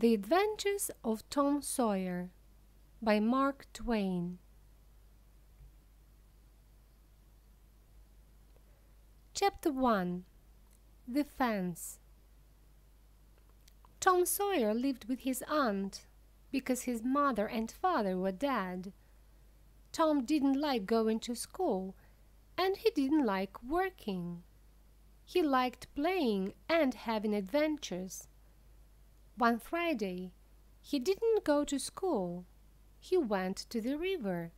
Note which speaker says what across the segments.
Speaker 1: The Adventures of Tom Sawyer by Mark Twain. Chapter 1. The Fence. Tom Sawyer lived with his aunt because his mother and father were dead. Tom didn't like going to school, and he didn't like working. He liked playing and having adventures. One Friday, he didn't go to school. He went to the river.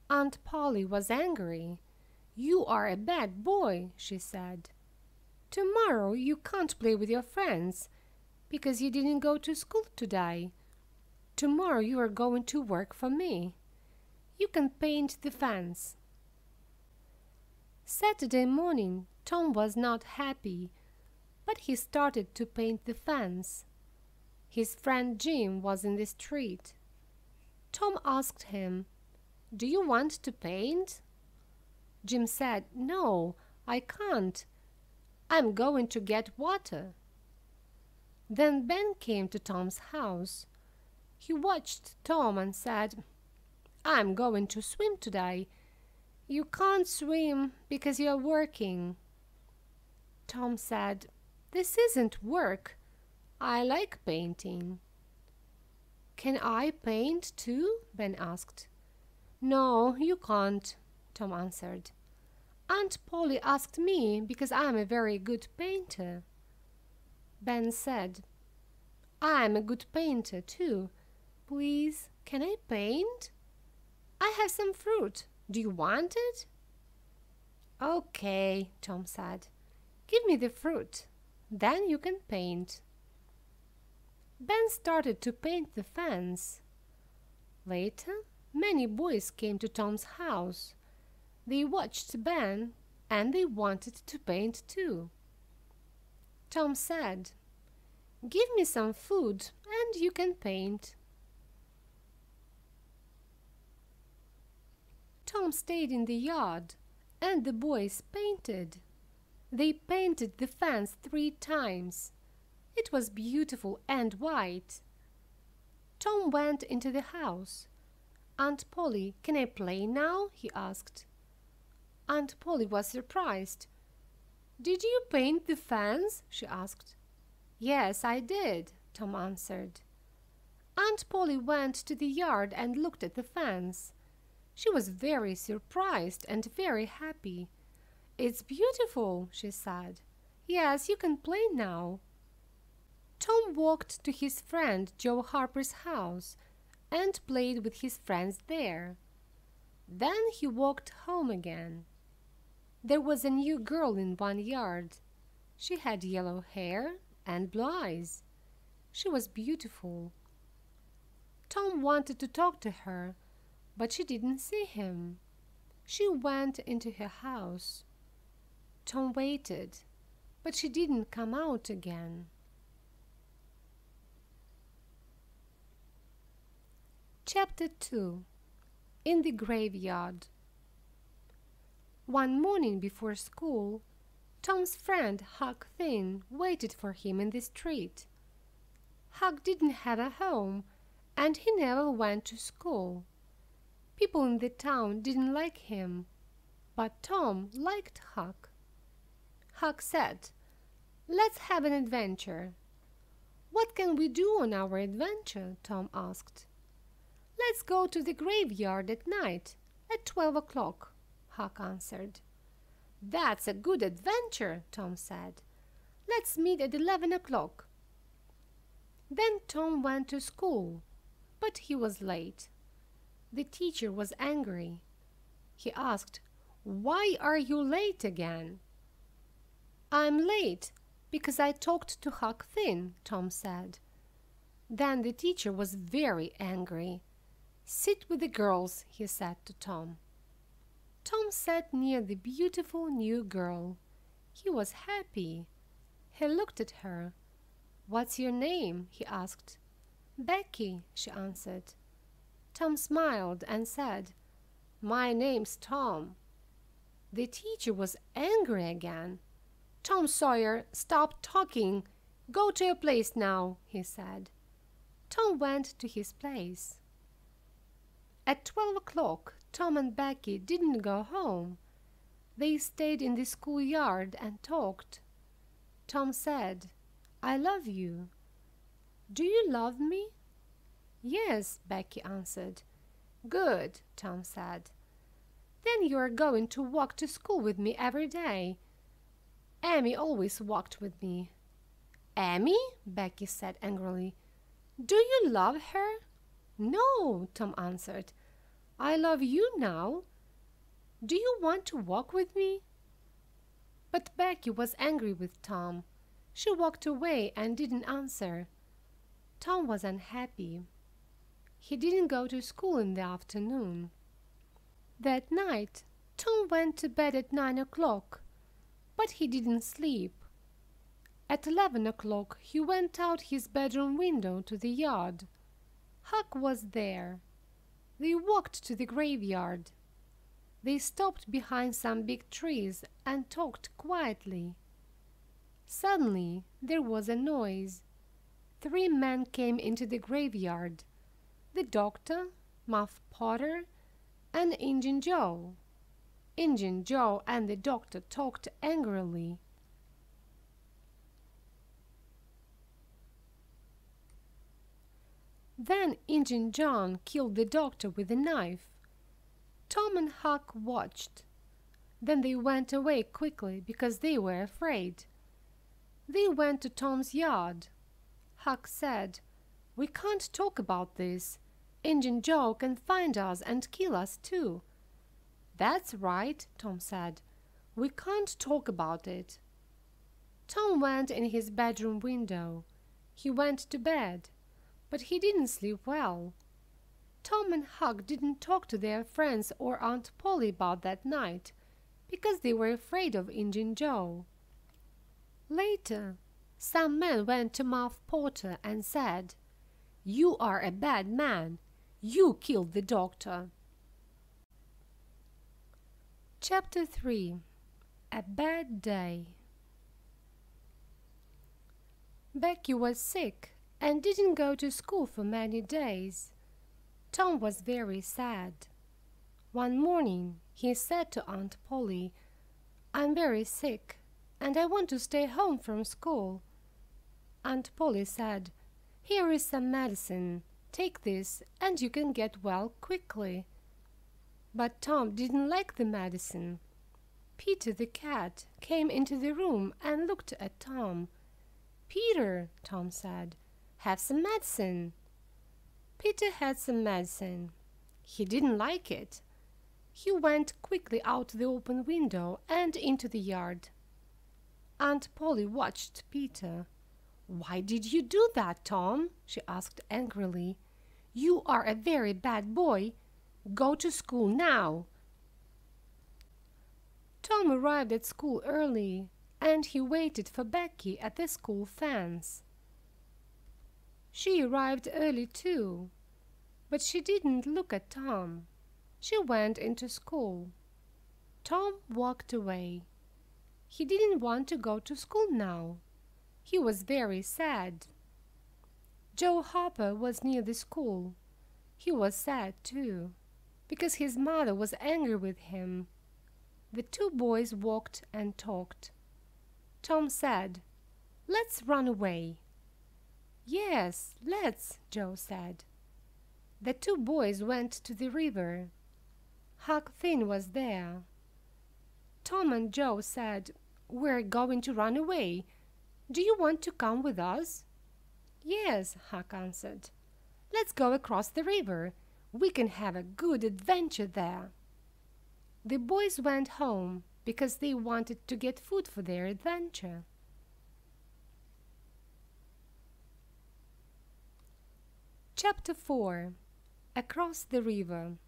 Speaker 1: Aunt Polly was angry. "You are a bad boy," she said. "Tomorrow you can't play with your friends because you didn't go to school today. Tomorrow you are going to work for me. You can paint the fence." Saturday morning, Tom was not happy, but he started to paint the fence. His friend Jim was in the street. Tom asked him, "Do you want to paint?" Jim said, "No, I can't. I'm going to get water." Then Ben came to Tom's house. He watched Tom and said, "I'm going to swim today. You can't swim because you're working." Tom said, "This isn't work. I like painting." "Can I paint too?" Ben asked. "No, you can't," Tom answered. "Aunt Polly asked me because I'm a very good painter." Ben said, "I'm a good painter too. Please, can I paint? I have some fruit. Do you want it?" "Okay," Tom said. "Give me the fruit. Then you can paint." Ben started to paint the fence. Later, many boys came to Tom's house. They watched Ben and they wanted to paint too. Tom said, "Give me some food and you can paint." Tom stayed in the yard and the boys painted. They painted the fence 3 times. It was beautiful and white. Tom went into the house. "Aunt Polly, can I play now?" he asked. Aunt Polly was surprised. "Did you paint the fence?" she asked. "Yes, I did," Tom answered. Aunt Polly went to the yard and looked at the fence. She was very surprised and very happy. "It's beautiful," she said. "Yes, you can play now." Tom walked to his friend Joe Harper's house and played with his friends there. Then he walked home again. There was a new girl in one yard. She had yellow hair and blue eyes. She was beautiful. Tom wanted to talk to her, but she didn't see him. She went into her house. Tom waited, but she didn't come out again. Chapter 2. In the Graveyard. One morning before school, Tom's friend Huck Finn waited for him in the street. Huck didn't have a home, and he never went to school. People in the town didn't like him, but Tom liked Huck. Huck said, "Let's have an adventure." "What can we do on our adventure?" Tom asked. "Let's go to the graveyard at night, at 12 o'clock, Huck answered. "That's a good adventure," Tom said. "Let's meet at 11 o'clock. Then Tom went to school, but he was late. The teacher was angry. He asked, "Why are you late again?" "I'm late because I talked to Huck Finn," Tom said. Then the teacher was very angry. "Sit with the girls," he said to Tom. Tom sat near the beautiful new girl. He was happy. He looked at her. "What's your name?" he asked. "Becky," she answered. Tom smiled and said, "My name's Tom." The teacher was angry again. "Tom Sawyer, stop talking. "Go to your place now," he said. Tom went to his place. At 12 o'clock, Tom and Becky didn't go home. They stayed in the schoolyard and talked. Tom said, "I love you." "Do you love me?" "Yes," Becky answered. "Good," Tom said. "Then you are going to walk to school with me every day." "Amy always walked with me." "Amy?" Becky said angrily. "Do you love her?" "No," Tom answered. "I love you now. Do you want to walk with me?" But Becky was angry with Tom. She walked away and didn't answer. Tom was unhappy. He didn't go to school in the afternoon. That night, Tom went to bed at 9 o'clock, but he didn't sleep. At 11 o'clock, he went out his bedroom window to the yard. Huck was there. They walked to the graveyard. They stopped behind some big trees and talked quietly. Suddenly, there was a noise. 3 men came into the graveyard: the doctor, Muff Potter, and Injun Joe. Injun Joe and the doctor talked angrily. Then Injun John killed the doctor with a knife. Tom and Huck watched. Then they went away quickly because they were afraid. They went to Tom's yard. Huck said, "We can't talk about this. Injun Joe can find us and kill us too." "That's right," Tom said. "We can't talk about it." Tom went in his bedroom window. He went to bed, but he didn't sleep well. Tom and Huck didn't talk to their friends or Aunt Polly about that night because they were afraid of Injun Joe. Later, some men went to Muff Potter and said, "You are a bad man. You killed the doctor." Chapter 3. A Bad Day. Becky was sick and didn't go to school for many days. Tom was very sad. One morning he said to Aunt Polly, "I'm very sick and I want to stay home from school." Aunt Polly said, "Here is some medicine. Take this and you can get well quickly." But Tom didn't like the medicine. Peter the cat came into the room and looked at Tom. "Peter," Tom said, "have some medicine." Peter had some medicine. He didn't like it. He went quickly out the open window and into the yard. Aunt Polly watched Peter. "Why did you do that, Tom?" she asked angrily. "You are a very bad boy. Go to school now." Tom arrived at school early, and he waited for Becky at the school fence. She arrived early too, but she didn't look at Tom. She went into school. Tom walked away. He didn't want to go to school now. He was very sad. Joe Hopper was near the school. He was sad too, because his mother was angry with him. The 2 boys walked and talked. Tom said, "Let's run away." "Yes, let's," Joe said. The 2 boys went to the river. Huck Finn was there. Tom and Joe said, "We're going to run away. Do you want to come with us?" "Yes," Huck answered. "Let's go across the river. We can have a good adventure there." The boys went home because they wanted to get food for their adventure. Chapter 4. Across the River.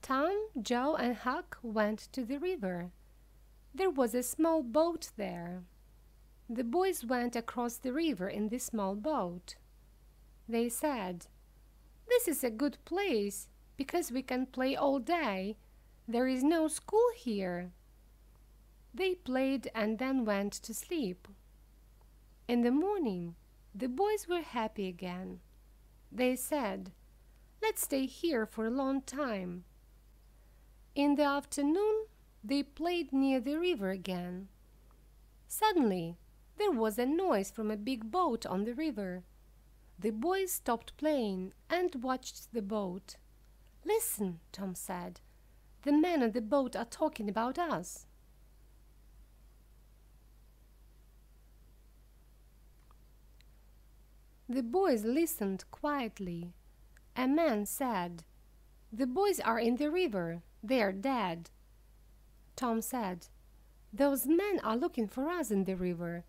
Speaker 1: Tom, Joe, and Huck went to the river. There was a small boat there. The boys went across the river in the small boat. They said, "This is a good place because we can play all day. There is no school here." They played and then went to sleep. In the morning, the boys were happy again. They said, "Let's stay here for a long time." In the afternoon, they played near the river again. Suddenly, there was a noise from a big boat on the river. The boys stopped playing and watched the boat. "Listen," Tom said. "The men on the boat are talking about us." The boys listened quietly. A man said, "The boys are in the river. They are dead." Tom said, "Those men are looking for us in the river.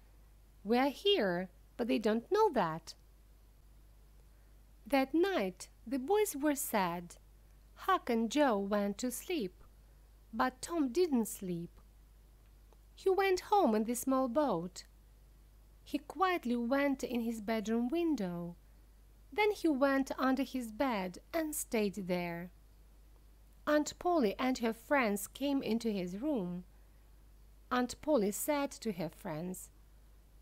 Speaker 1: We are here, but they don't know that." That night the boys were sad. Huck and Joe went to sleep, but Tom didn't sleep. He went home in the small boat. He quietly went in his bedroom window. Then he went under his bed and stayed there. Aunt Polly and her friends came into his room. Aunt Polly said to her friends,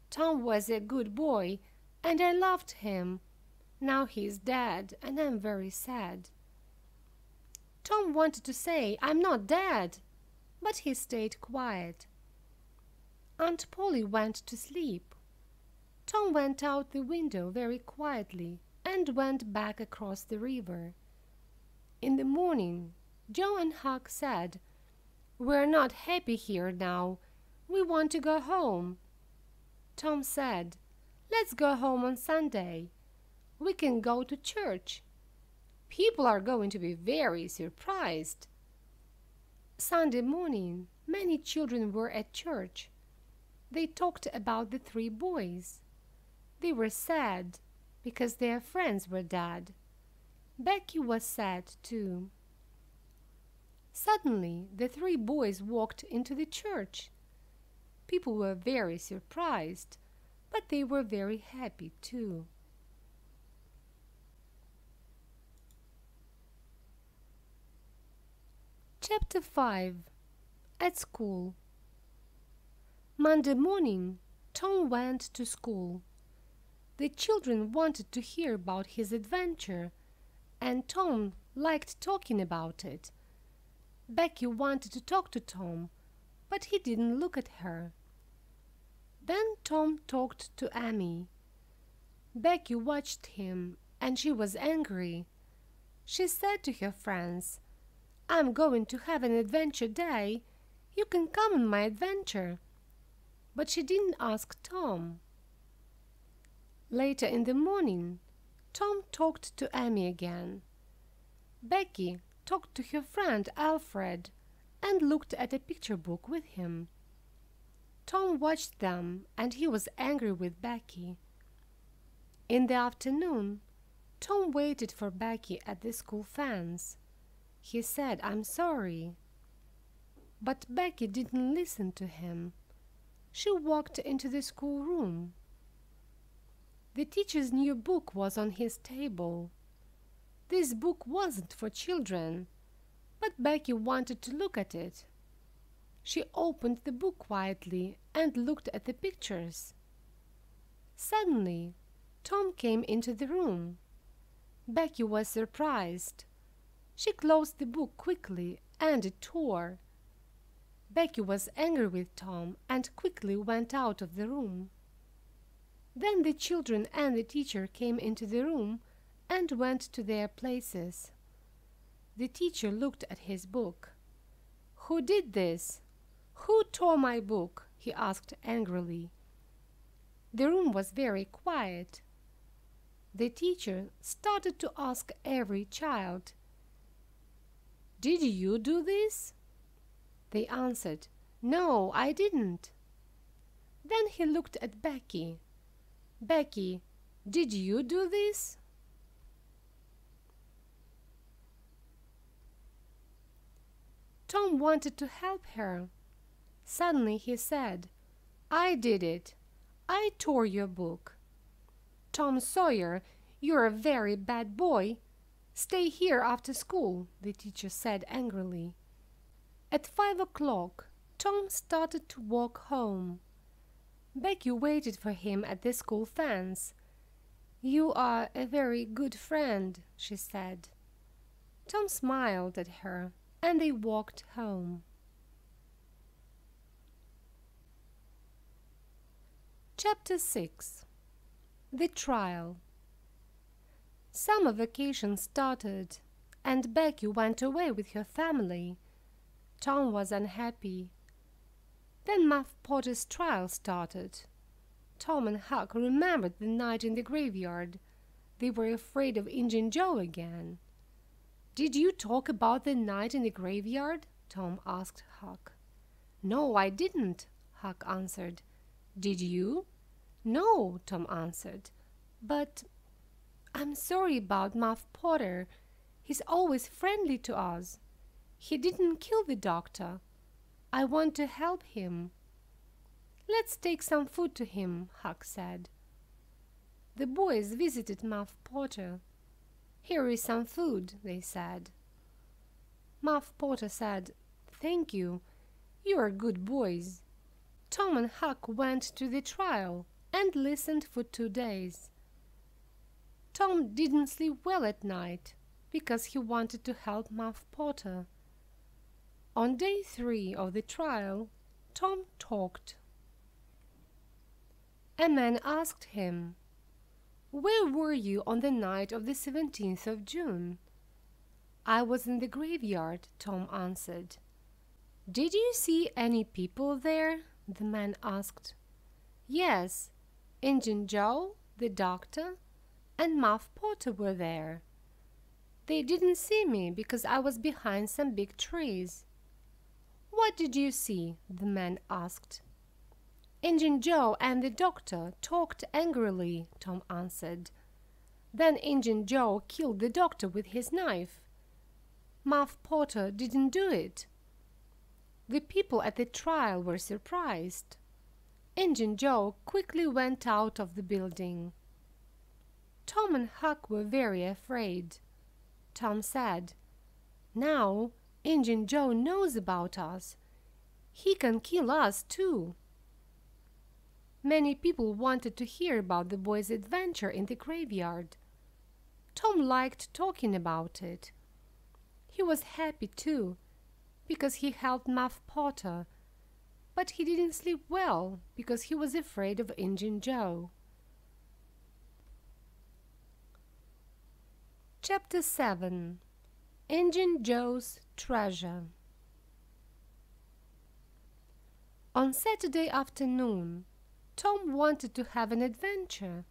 Speaker 1: "Tom was a good boy, and I loved him. Now he is dead, and I'm very sad." Tom wanted to say, "I'm not dead," but he stayed quiet. Aunt Polly went to sleep. Tom went out the window very quietly and went back across the river. In the morning, Joe and Huck said, "We're not happy here now. We want to go home." Tom said, "Let's go home on Sunday. We can go to church. People are going to be very surprised." Sunday morning, many children were at church. They talked about the three boys. They were sad because their friends were dead. Becky was sad too. Suddenly, the three boys walked into the church. People were very surprised, but they were very happy too. Chapter 5. At School. Monday morning, Tom went to school. The children wanted to hear about his adventure, and Tom liked talking about it. Becky wanted to talk to Tom, but he didn't look at her. Then Tom talked to Amy. Becky watched him, and she was angry. She said to her friends, "I'm going to have an adventure day. You can come on my adventure." But she didn't ask Tom. Later in the morning, Tom talked to Amy again. Becky talked to her friend Alfred and looked at a picture book with him. Tom watched them, and he was angry with Becky. In the afternoon, Tom waited for Becky at the school fence. He said, "I'm sorry." But Becky didn't listen to him. She walked into the schoolroom. The teacher's new book was on his table. This book wasn't for children, but Becky wanted to look at it. She opened the book quietly and looked at the pictures. Suddenly, Tom came into the room. Becky was surprised. She closed the book quickly and it tore. Becky was angry with Tom and quickly went out of the room. Then the children and the teacher came into the room and went to their places. The teacher looked at his book. "Who did this? Who tore my book?" he asked angrily. The room was very quiet. The teacher started to ask every child, "Did you do this?" They answered, "No, I didn't." Then he looked at Becky. "Becky, did you do this?" Tom wanted to help her. Suddenly he said, "I did it. I tore your book." "Tom Sawyer, you're a very bad boy. Stay here after school," the teacher said angrily. At 5 o'clock, Tom started to walk home. Becky waited for him at the school fence. "You are a very good friend," she said. Tom smiled at her, and they walked home. Chapter 6. The Trial. Summer vacation started, and Becky went away with her family. Tom was unhappy. Then Muff Potter's trial started. Tom and Huck remembered the night in the graveyard. They were afraid of Injun Joe again. "Did you talk about the night in the graveyard?" Tom asked Huck. "No, I didn't," Huck answered. "Did you?" "No," Tom answered. "But I'm sorry about Muff Potter. He's always friendly to us. He didn't kill the doctor. I want to help him." "Let's take some food to him," Huck said. The boys visited Muff Potter. "Here is some food," they said. Muff Potter said, "Thank you. You are good boys." Tom and Huck went to the trial and listened for 2 days. Tom didn't sleep well at night because he wanted to help Muff Potter. On day 3 of the trial, Tom talked. A man asked him, "Where were you on the night of the 17th of June?" "I was in the graveyard," Tom answered. "Did you see any people there?" the man asked. "Yes, Injun Joe, the doctor, and Muff Potter were there. They didn't see me because I was behind some big trees." "What did you see?" the man asked. "Injun Joe and the doctor talked angrily," Tom answered. "Then Injun Joe killed the doctor with his knife. Muff Potter didn't do it." The people at the trial were surprised. Injun Joe quickly went out of the building. Tom and Huck were very afraid. Tom said, "Now Injun Joe knows about us. He can kill us too." Many people wanted to hear about the boys' adventure in the graveyard. Tom liked talking about it. He was happy too, because he helped Muff Potter, but he didn't sleep well because he was afraid of Injun Joe. Chapter 7. Injun Joe's Treasure. On Saturday afternoon, Tom wanted to have an adventure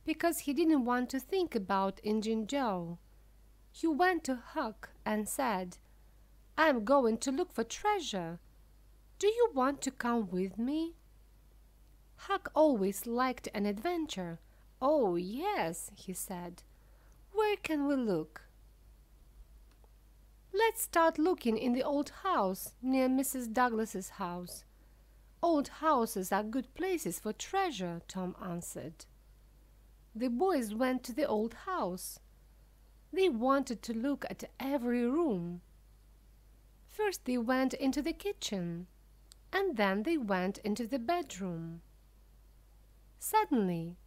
Speaker 1: because he didn't want to think about Injun Joe. He went to Huck and said, "I'm going to look for treasure. Do you want to come with me?" Huck always liked an adventure. "Oh, yes," he said. "Where can we look?" "Let's start looking in the old house near Mrs. Douglas's house. Old houses are good places for treasure," Tom answered. The boys went to the old house. They wanted to look at every room. First they went into the kitchen, and then they went into the bedroom. Suddenly,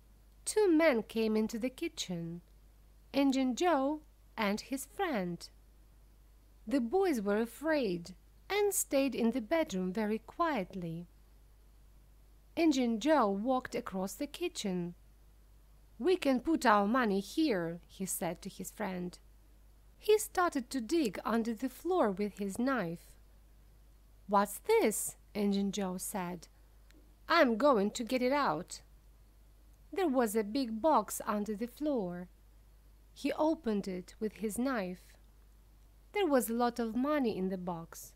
Speaker 1: 2 men came into the kitchen, Injun Joe and his friend. The boys were afraid and stayed in the bedroom very quietly. Injun Joe walked across the kitchen. "We can put our money here," he said to his friend. He started to dig under the floor with his knife. "What's this?" Injun Joe said. "I'm going to get it out." There was a big box under the floor. He opened it with his knife. There was a lot of money in the box.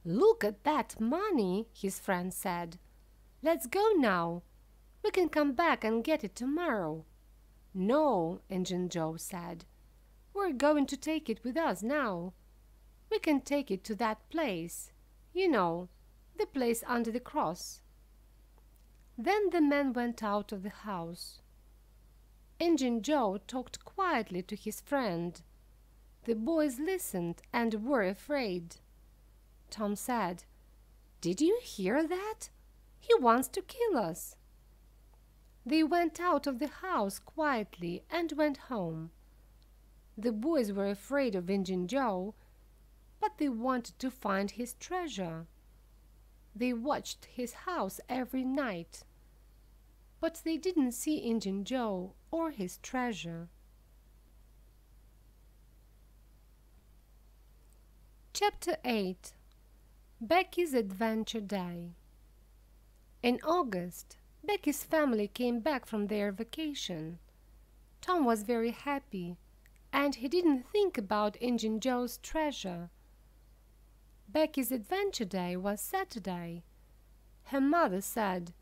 Speaker 1: "Look at that money," his friend said. "Let's go now. We can come back and get it tomorrow." "No," Injun Joe said. "We're going to take it with us now. We can take it to that place. You know, the place under the cross." Then the men went out of the house. Injun Joe talked quietly to his friend. The boys listened and were afraid. Tom said, "Did you hear that? He wants to kill us." They went out of the house quietly and went home. The boys were afraid of Injun Joe, but they wanted to find his treasure. They watched his house every night, but they didn't see Injun Joe or his treasure. Chapter 8. Becky's Adventure Day. In August, Becky's family came back from their vacation. Tom was very happy, and he didn't think about Injun Joe's treasure. Becky's Adventure Day was Saturday. Her mother said,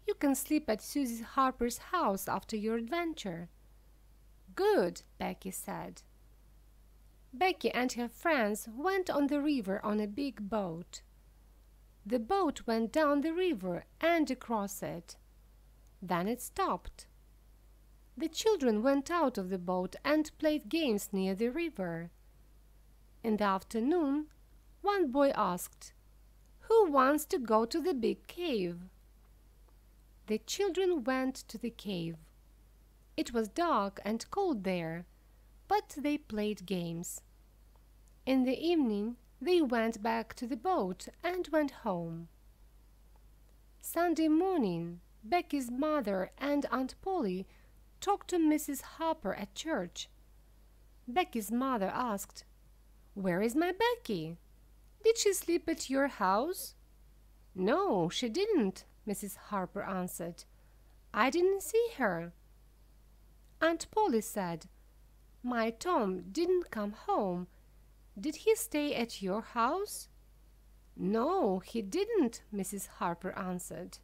Speaker 1: "You can sleep at Susie Harper's house after your adventure." "Good," Becky said. Becky and her friends went on the river on a big boat. The boat went down the river and across it. Then it stopped. The children went out of the boat and played games near the river. In the afternoon, one boy asked, "Who wants to go to the big cave?" The children went to the cave. It was dark and cold there, but they played games. In the evening, they went back to the boat and went home. Sunday morning, Becky's mother and Aunt Polly talked to Mrs. Harper at church. Becky's mother asked, "Where is my Becky? Did she sleep at your house?" "No, she didn't," Mrs. Harper answered. "I didn't see her." Aunt Polly said, "My Tom didn't come home. Did he stay at your house?" "No, he didn't," Mrs. Harper answered.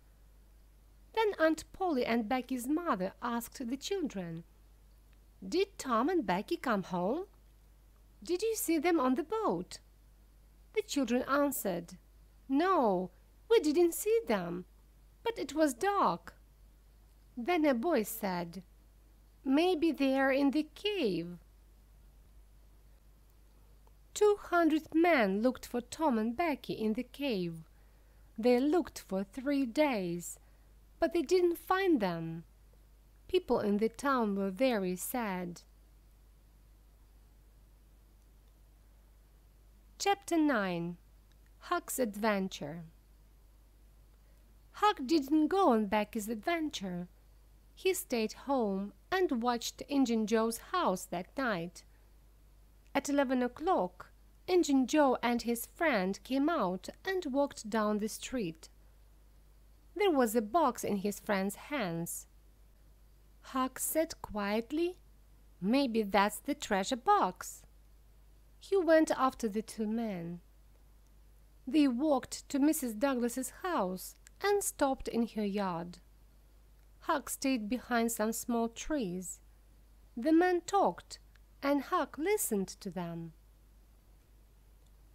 Speaker 1: Then Aunt Polly and Becky's mother asked the children, "Did Tom and Becky come home? Did you see them on the boat?" The children answered, "No, we didn't see them, but it was dark." Then a boy said, "Maybe they are in the cave." 200 men looked for Tom and Becky in the cave. They looked for 3 days, but they didn't find them. People in the town were very sad. Chapter 9. Huck's Adventure. Huck didn't go on Becky's adventure. He stayed home and watched Injun Joe's house that night. At 11 o'clock, Injun Joe and his friend came out and walked down the street. There was a box in his friend's hands. Huck said quietly, "Maybe that's the treasure box." He went after the 2 men. They walked to Mrs. Douglas's house and stopped in her yard. Huck stayed behind some small trees. The men talked, and Huck listened to them.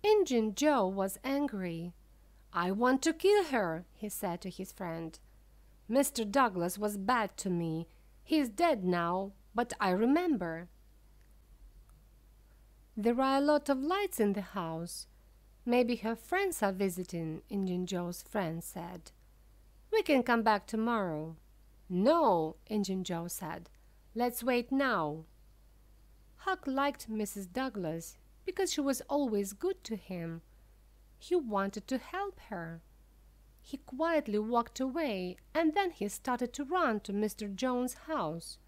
Speaker 1: Injun Joe was angry. "I want to kill her," he said to his friend. "Mr. Douglas was bad to me. He's dead now, but I remember." "There are a lot of lights in the house. Maybe her friends are visiting," Injun Joe's friend said. "We can come back tomorrow." "No," Injun Joe said. "Let's wait now." Huck liked Mrs. Douglas because she was always good to him. He wanted to help her. He quietly walked away, and then he started to run to Mr. Jones' house.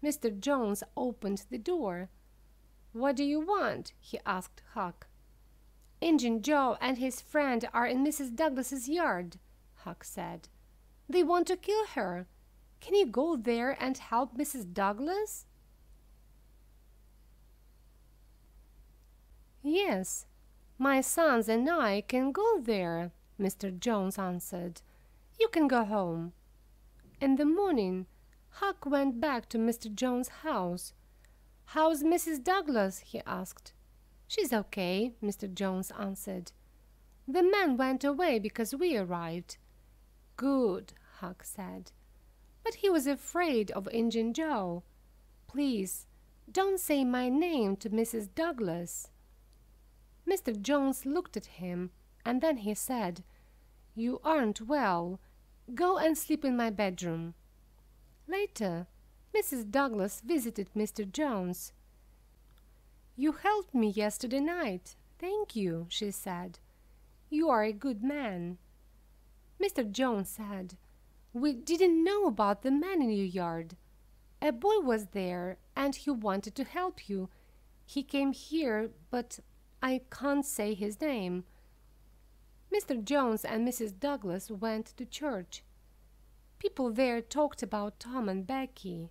Speaker 1: Mr. Jones opened the door. "What do you want?" he asked Huck. "Injun Joe and his friend are in Mrs. Douglas's yard," Huck said. "They want to kill her. Can you go there and help Mrs. Douglas?" "Yes, my sons and I can go there," Mr. Jones answered. "You can go home." In the morning, Huck went back to Mr. Jones' house. "How's Mrs. Douglas?" he asked. "She's okay," Mr. Jones answered. "The men went away because we arrived." "Good," Huck said. But he was afraid of Injun Joe. "Please, don't say my name to Mrs. Douglas." Mr. Jones looked at him and then he said, "You aren't well. Go and sleep in my bedroom." Later, Mrs. Douglas visited Mr. Jones. "You helped me yesterday night. Thank you," she said. "You are a good man." Mr. Jones said, "We didn't know about the man in your yard. A boy was there, and he wanted to help you. He came here, but I can't say his name." Mr. Jones and Mrs. Douglas went to church. People there talked about Tom and Becky.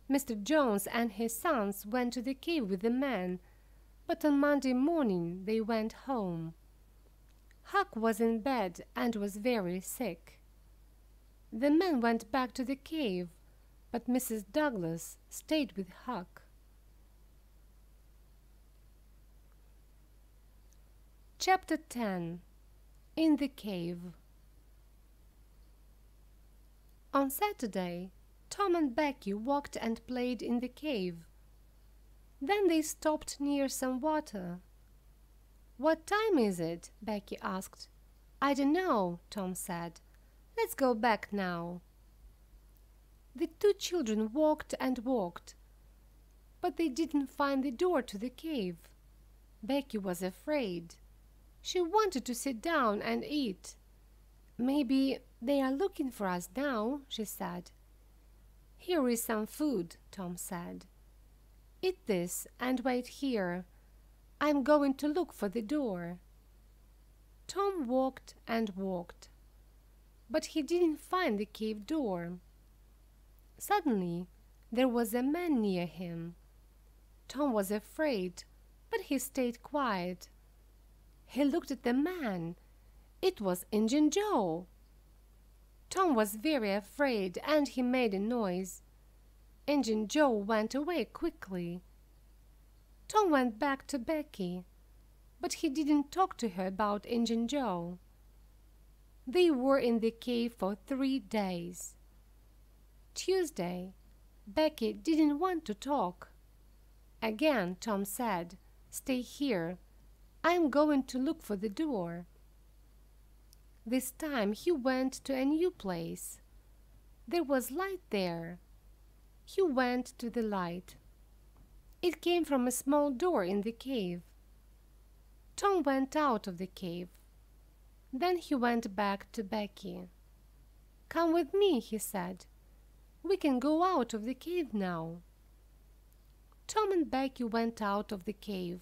Speaker 1: Mr. Jones and his sons went to the cave with the man, but on Monday morning they went home. Huck was in bed and was very sick. The men went back to the cave, but Mrs. Douglas stayed with Huck. Chapter 10. In the Cave. On Saturday, Tom and Becky walked and played in the cave. Then they stopped near some water. "What time is it?" Becky asked. "I don't know," Tom said. "Let's go back now." The two children walked and walked, but they didn't find the door to the cave. Becky was afraid. She wanted to sit down and eat. "Maybe they are looking for us now," she said. "Here is some food," Tom said. "Eat this and wait here. I'm going to look for the door." Tom walked and walked, but he didn't find the cave door. Suddenly, there was a man near him. Tom was afraid, but he stayed quiet. He looked at the man. It was Injun Joe. Tom was very afraid, and he made a noise. Injun Joe went away quickly. Tom went back to Becky, but he didn't talk to her about Injun Joe. They were in the cave for 3 days. Tuesday, Becky didn't want to talk. Again Tom said, "Stay here. I'm going to look for the door." This time he went to a new place. There was light there. He went to the light. It came from a small door in the cave. Tom went out of the cave. Then he went back to Becky. "Come with me," he said. "We can go out of the cave now." Tom and Becky went out of the cave.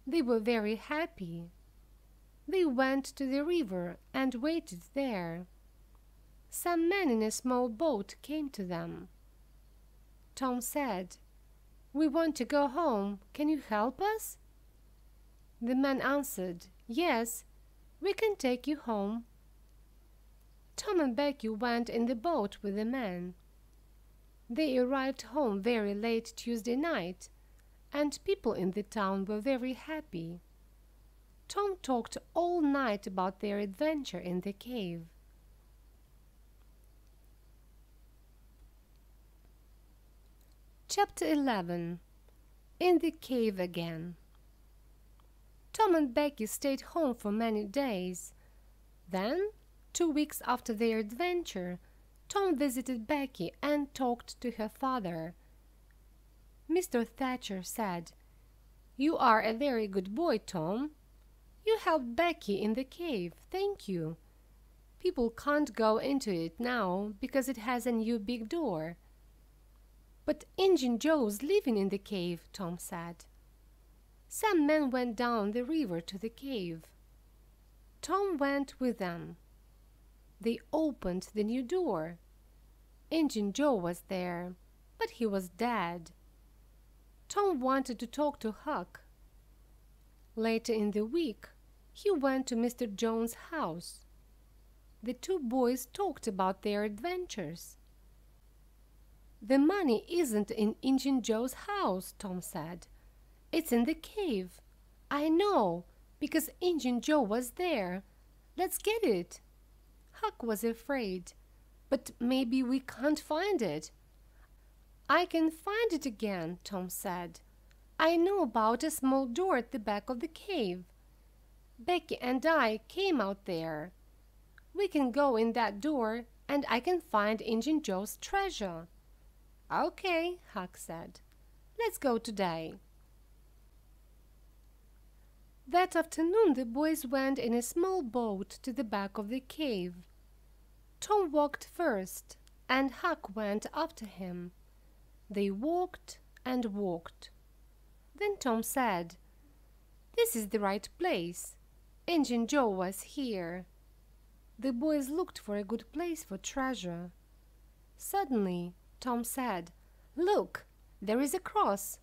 Speaker 1: They were very happy. They went to the river and waited there. Some men in a small boat came to them. Tom said, "We want to go home. Can you help us?" The man answered, "Yes, we can take you home." Tom and Becky went in the boat with the men. They arrived home very late Tuesday night, and people in the town were very happy. Tom talked all night about their adventure in the cave. Chapter 11. In the Cave Again. Tom and Becky stayed home for many days. Then, 2 weeks after their adventure, Tom visited Becky and talked to her father. Mr. Thatcher said, "You are a very good boy, Tom. You helped Becky in the cave. Thank you. People can't go into it now because it has a new big door." "But Injun Joe's living in the cave," Tom said. Some men went down the river to the cave. Tom went with them. They opened the new door. Injun Joe was there, but he was dead. Tom wanted to talk to Huck. Later in the week, he went to Mr. Jones' house. The two boys talked about their adventures. "The money isn't in Injun Joe's house," Tom said. "It's in the cave. I know, because Injun Joe was there. Let's get it." Huck was afraid. "But maybe we can't find it." "I can find it again," Tom said. "I know about a small door at the back of the cave." Becky and I came out there. We can go in that door and I can find Injun Joe's treasure." "Okay," Huck said. "Let's go today." That afternoon the boys went in a small boat to the back of the cave. Tom walked first, and Huck went after him. They walked and walked. Then Tom said, "This is the right place. Injun Joe was here." The boys looked for a good place for treasure. Suddenly, Tom said, "Look, there is a cross."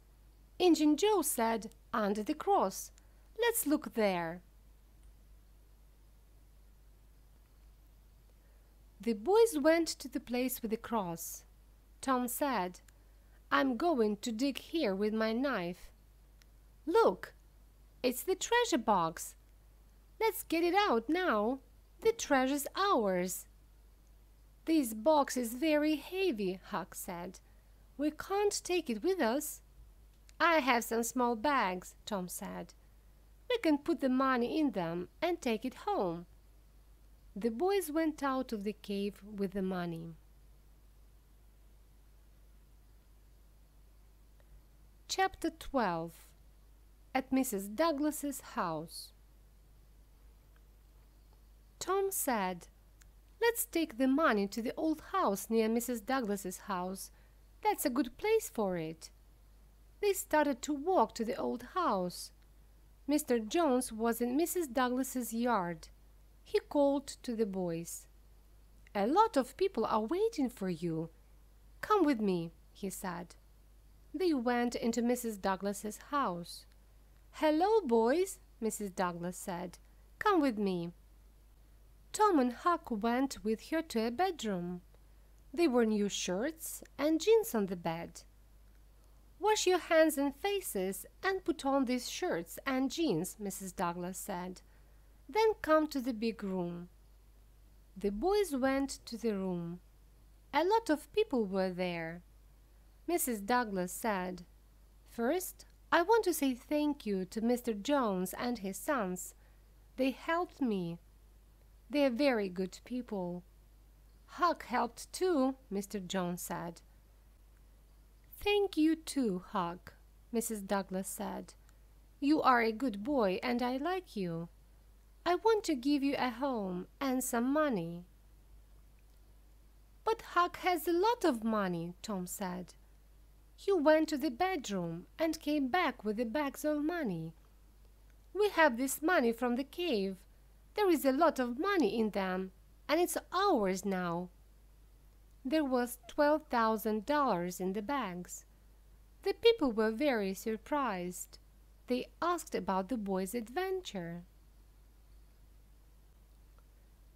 Speaker 1: Injun Joe said, "Under the cross. Let's look there." The boys went to the place with the cross. Tom said, "I'm going to dig here with my knife." "Look, it's the treasure box. Let's get it out now. The treasure's ours." "This box is very heavy," Huck said. "We can't take it with us." "I have some small bags," Tom said. "We can put the money in them and take it home." The boys went out of the cave with the money. Chapter 12. At Mrs. Douglas's house. Tom said, "Let's take the money to the old house near Mrs. Douglas's house. That's a good place for it." They started to walk to the old house. Mr. Jones was in Mrs. Douglas's yard. He called to the boys. "A lot of people are waiting for you. Come with me," he said. They went into Mrs. Douglas's house. "Hello, boys," Mrs. Douglas said. "Come with me." Tom and Huck went with her to a bedroom. There were new shirts and jeans on the bed. "Wash your hands and faces and put on these shirts and jeans," Mrs. Douglas said. "Then come to the big room." The boys went to the room. A lot of people were there. Mrs. Douglas said, "First, I want to say thank you to Mr. Jones and his sons. They helped me. They are very good people." "Huck helped too," Mr. Jones said. "Thank you too, Huck," Mrs. Douglas said. "You are a good boy and I like you. I want to give you a home and some money." "But Huck has a lot of money," Tom said. "He went to the bedroom and came back with the bags of money. We have this money from the cave. There is a lot of money in them, and it's ours now." There was $12,000 in the bags. The people were very surprised. They asked about the boys' adventure.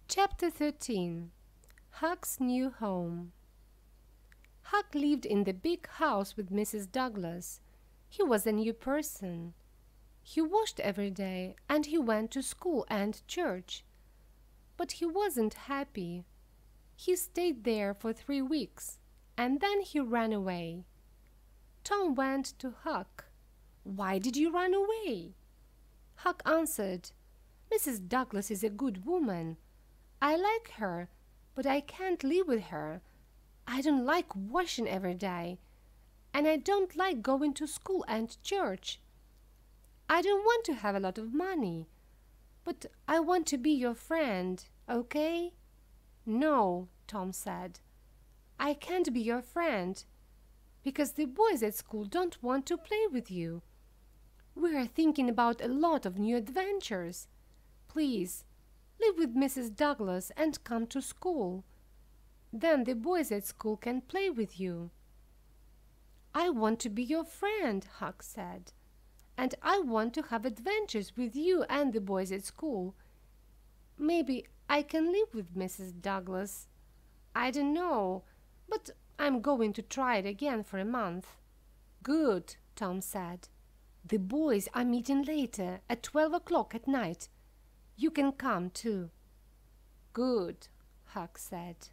Speaker 1: Chapter 13. Huck's New Home. Huck lived in the big house with Mrs. Douglas. He was a new person. He washed every day and he went to school and church. But he wasn't happy. He stayed there for 3 weeks and then he ran away. Tom went to Huck. "Why did you run away?" Huck answered, "Mrs. Douglas is a good woman. I like her, but I can't live with her. I don't like washing every day, and I don't like going to school and church. I don't want to have a lot of money, but I want to be your friend, okay?" "No," Tom said, "I can't be your friend, because the boys at school don't want to play with you. We are thinking about a lot of new adventures. Please, live with Mrs. Douglas and come to school. Then the boys at school can play with you." "I want to be your friend," Huck said, "and I want to have adventures with you and the boys at school. Maybe I can live with Mrs. Douglas. I don't know, but I'm going to try it again for a month." "Good," Tom said. "The boys are meeting later at 12 o'clock at night. You can come too." "Good," Huck said.